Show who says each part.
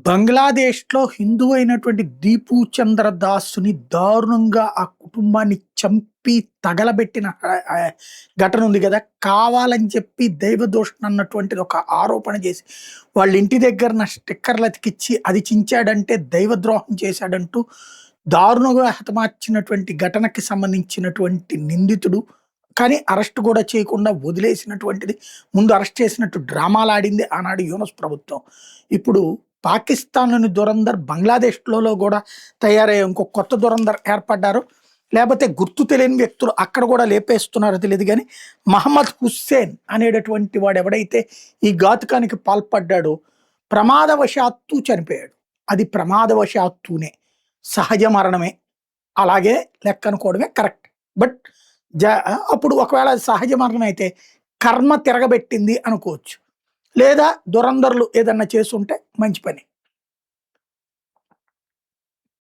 Speaker 1: బంగ్లాదేశ్‌లో హిందువు అయినటువంటి దీపు చంద్ర దాస్‌ని దారుణంగా ఆ కుటుంబాన్ని చంపి తగలబెట్టిన ఘటన ఉంది గదా! కావాలని చెప్పి దైవదూషణ అన్నటువంటిది ఒక ఆరోపణ చేసి, వాళ్ళ ఇంటి దగ్గరన స్టిక్కర్‌లు అతికిచ్చి అది చించాడంటే దైవద్రోహం చేశాడంటూ దారుణంగా హతమార్చినటువంటి ఘటనకి సంబంధించినటువంటి నిందితుడు. కానీ అరెస్ట్ గూడా చేయకుండా వదిలేసినటువంటిది. ముందు అరెస్ట్ చేసినట్టు డ్రామాలాడింది ఆనాడు యూనస్ ప్రభుత్వం. ఇప్పుడు పాకిస్తాన్‌లోని దురంధర్ బంగ్లాదేశ్‌లో గూడా తయారయ్యే ఇంకో కొత్త దురంధర్ ఏర్పడ్డారు. లేపోతే గుర్తు తెలియని వ్యక్తులు అక్కడ గూడా లేపేస్తున్నారో తెలీదు గానీ, మహమ్మద్ హుస్సేన్ అనేటటువంటి వాడెవడైతే ఈ ఘాతుకానికి పాల్పడ్డాడో ప్రమాదవశాత్తు చనిపోయాడు. అది ప్రమాదవశాత్తునే. సహజ మరణమే. అలాగే లెక్కనుకోవడమే కరెక్ట్. బట్ అప్పుడు ఒకవేళ అది సహజ మరణం అయితే కర్మ తిరగబెట్టింది అనుకోవచ్చు. లేదా దురంధరులు ఏదన్నా చేసుంటే మంచి పని.